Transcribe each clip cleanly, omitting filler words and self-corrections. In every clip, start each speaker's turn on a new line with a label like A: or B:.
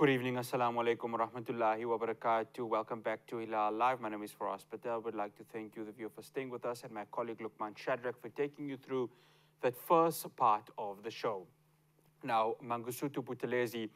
A: Good evening, Assalamu alaikum wa rahmatullahi wa barakatuh. Welcome back to Hilaal Live. My name is Faraz Patel. I would like to thank you, the viewer, for staying with us, and my colleague Lukman Shadrack for taking you through that first part of the show. Now, Mangosuthu Buthelezi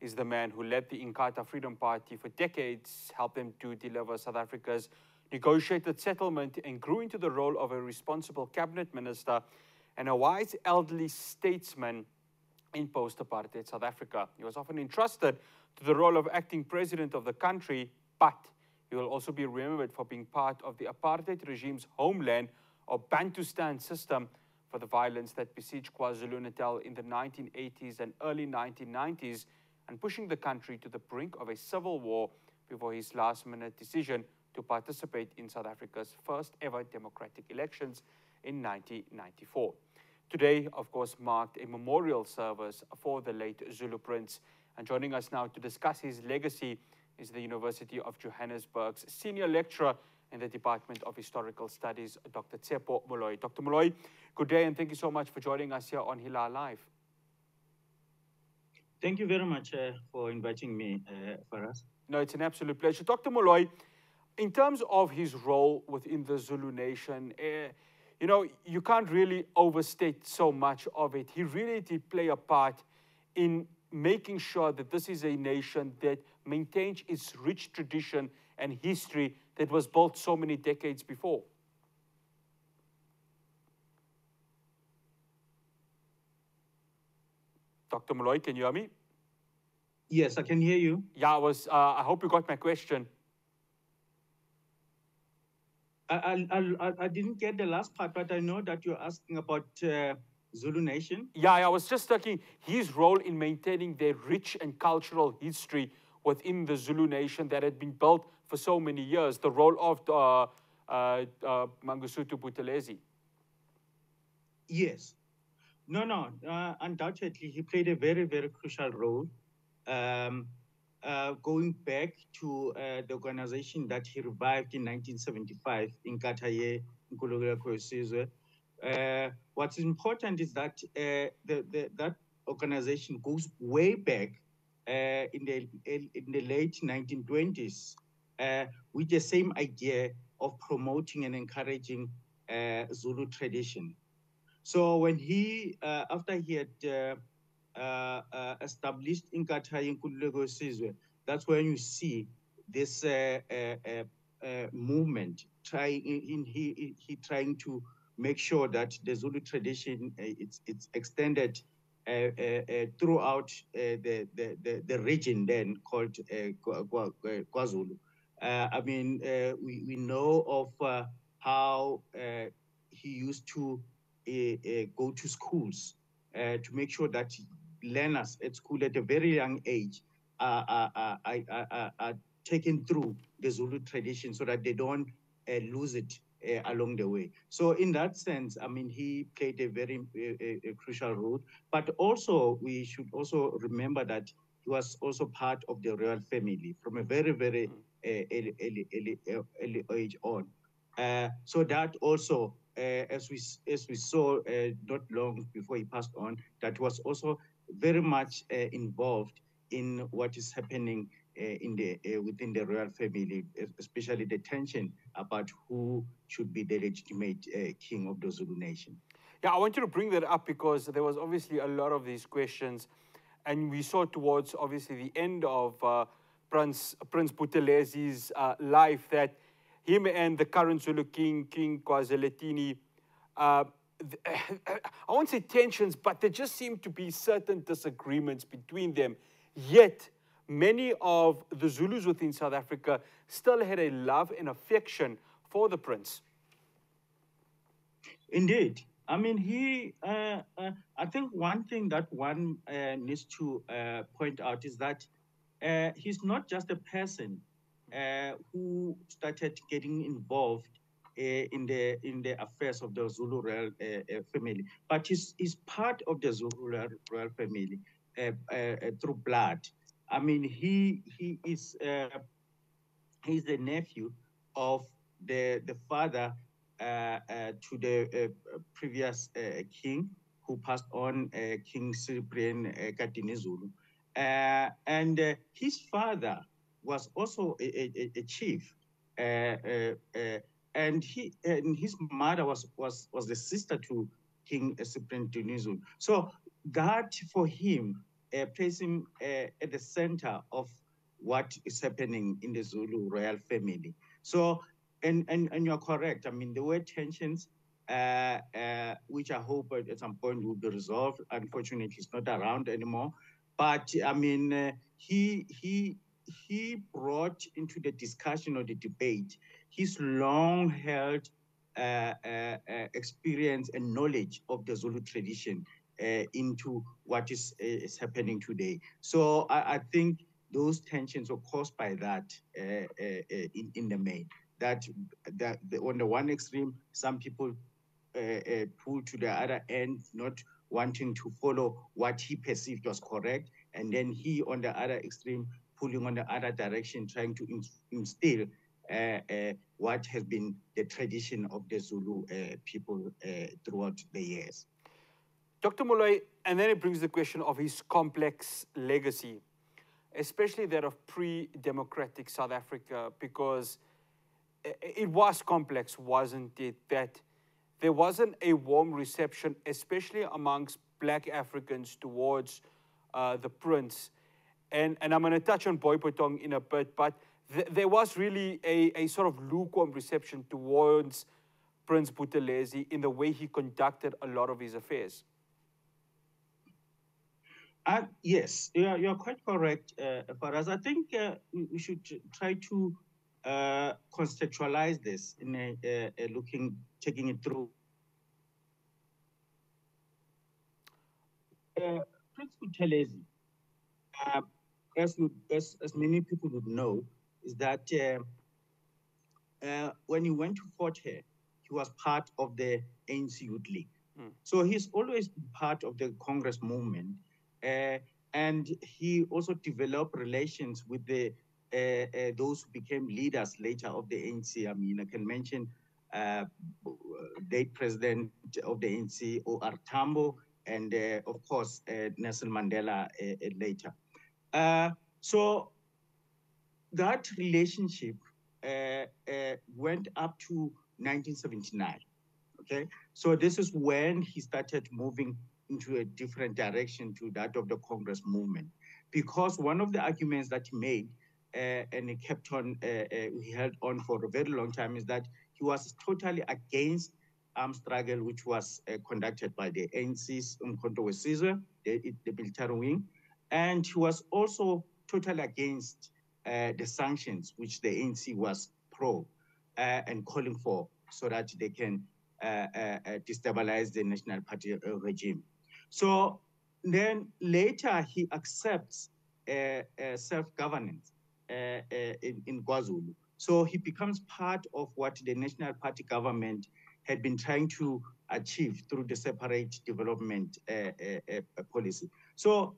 A: is the man who led the Inkatha Freedom Party for decades, helped them to deliver South Africa's negotiated settlement, and grew into the role of a responsible cabinet minister and a wise elderly statesman in post-apartheid South Africa. He was often entrusted to the role of acting president of the country, but he will also be remembered for being part of the apartheid regime's homeland or Bantustan system for the violence that besieged KwaZulu-Natal in the 1980s and early 1990s, and pushing the country to the brink of a civil war before his last-minute decision to participate in South Africa's first ever democratic elections in 1994. Today, of course, marked a memorial service for the late Zulu Prince. And joining us now to discuss his legacy is the University of Johannesburg's senior lecturer in the Department of Historical Studies, Dr Tshepo Moloi. Dr. Moloi, good day, and thank you so much for joining us here on Hilaal Live.
B: Thank you very much for inviting me, Faraz.
A: No, it's an absolute pleasure. Dr. Moloi, in terms of his role within the Zulu nation, you know, you can't really overstate so much of it. He really did play a part in making sure that this is a nation that maintains its rich tradition and history that was built so many decades before. Dr. Moloi, can you hear me?
B: Yes, I can hear you.
A: Yeah, I hope you got my question.
B: I didn't get the last part, but I know that you're asking about Zulu Nation.
A: Yeah, I was just talking his role in maintaining their rich and cultural history within the Zulu nation that had been built for so many years, the role of Mangosuthu Buthelezi.
B: Yes. No, undoubtedly, he played a very, very crucial role. Going back to the organization that he revived in 1975 in Kataye, what's important is that that organization goes way back in the late 1920s with the same idea of promoting and encouraging Zulu tradition. So when he, after he had established Inkatha Inkululeko Sizwe, that's when you see this movement he trying to make sure that the Zulu tradition it's extended throughout the region then called KwaZulu. I mean, we know of how he used to go to schools to make sure that learners at school at a very young age are taken through the Zulu tradition so that they don't lose it along the way. So in that sense, I mean, he played a very crucial role. But also, we should also remember that he was also part of the royal family from a very, very early age on. So that also, as we saw not long before he passed on, that was also very much involved in what is happening in the within the royal family, especially the tension about who should be the legitimate king of the Zulu nation.
A: Yeah, I want you to bring that up because there was obviously a lot of these questions, and we saw towards obviously the end of Prince Buthelezi's life that him and the current Zulu king, King Kwazeletini, I won't say tensions, but there just seem to be certain disagreements between them. Yet, many of the Zulus within South Africa still had a love and affection for the prince.
B: Indeed. I mean, I think one thing that one needs to point out is that he's not just a person who started getting involved in the affairs of the Zulu royal family, but he's part of the Zulu royal family through blood. I mean, he's the nephew of the father to the previous king who passed on, King Cyprian Katini Zulu. His father was also a chief, uh, uh, uh, and his mother was the sister to King Sipho. So that for him placed him at the center of what is happening in the Zulu royal family. So and you're correct. I mean, there were tensions which I hope at some point will be resolved. Unfortunately, he's not around anymore. But I mean, he brought into the discussion or the debate his long-held experience and knowledge of the Zulu tradition into what is happening today. So I think those tensions were caused by that in the main. That on the one extreme, some people pull to the other end, not wanting to follow what he perceived was correct, and then he on the other extreme pulling on the other direction, trying to instill what has been the tradition of the Zulu people throughout the years.
A: Dr. Moloi, and then it brings the question of his complex legacy, especially that of pre-democratic South Africa, because it was complex, wasn't it? That there wasn't a warm reception, especially amongst Black Africans, towards the prince. And I'm going to touch on Boipotong in a bit, but there was really a sort of lukewarm reception towards Prince Buthelezi in the way he conducted a lot of his affairs.
B: Yes, you're quite correct, Faraz. I think we should try to conceptualize this in taking it through. Prince Buthelezi, as many people would know, is that when he went to Fort Hare, he was part of the ANC Youth League. So he's always been part of the Congress movement. And he also developed relations with the those who became leaders later of the ANC. I mean, I can mention late president of the ANC, O.R. Tambo, and of course, Nelson Mandela later. So that relationship went up to 1979. Okay, so this is when he started moving into a different direction to that of the Congress movement, because one of the arguments that he made and he kept on, he held on for a very long time, is that he was totally against armed struggle, which was conducted by the ANC's Umkhonto weSizwe, the military wing, and he was also totally against the sanctions, which the ANC was pro and calling for, so that they can destabilize the National Party regime. So then later he accepts self-governance in KwaZulu. So he becomes part of what the National Party government had been trying to achieve through the separate development policy. So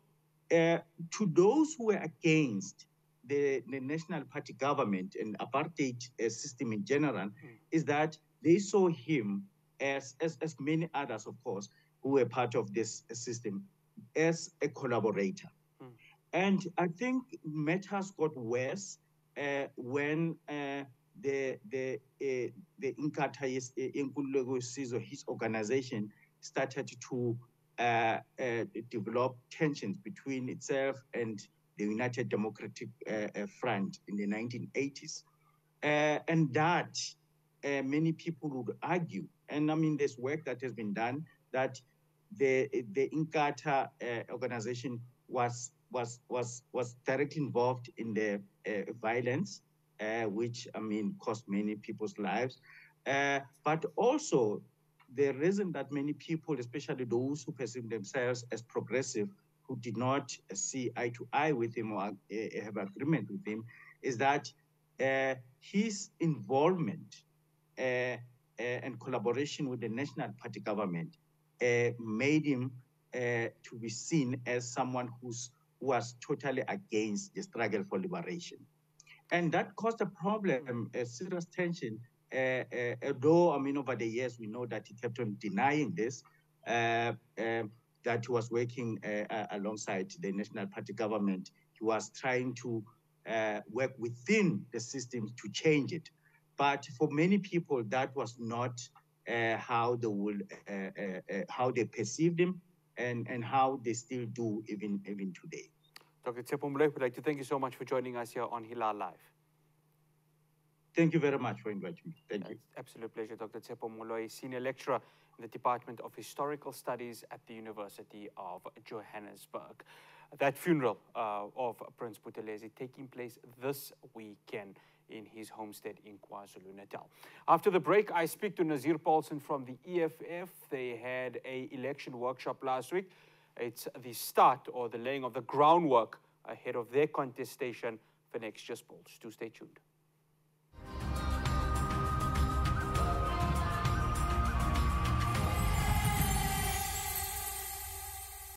B: to those who were against the National Party government and apartheid system in general, is that they saw him as many others, of course, who were part of this system, as a collaborator. And I think matters got worse when the Inkatha Inkululeko Sizwe, his organization, started to develop tensions between itself and the United Democratic Front in the 1980s. And that many people would argue, and I mean, there's work that has been done, that the Inkatha organization was directly involved in the violence, which, I mean, cost many people's lives. But also the reason that many people, especially those who perceive themselves as progressive, who did not see eye to eye with him or have agreement with him, is that his involvement and collaboration with the National Party government made him to be seen as someone who was totally against the struggle for liberation. And that caused a problem, a serious tension, although, I mean, over the years, we know that he kept on denying this. that was working alongside the National Party government. He was trying to work within the system to change it. But for many people, that was not how they would, how they perceived him, and how they still do even today.
A: Dr. Tshepo Moloi, we'd like to thank you so much for joining us here on Hilaal Live.
B: Thank you very much for inviting me. Thank you.
A: Absolute pleasure. Dr. Tshepo Moloi, Senior Lecturer in the Department of Historical Studies at the University of Johannesburg. That funeral of Prince Buthelezi taking place this weekend in his homestead in KwaZulu-Natal. After the break, I speak to Nazir Paulson from the EFF. They had an election workshop last week. It's the start or the laying of the groundwork ahead of their contestation for next year's polls. Do stay tuned.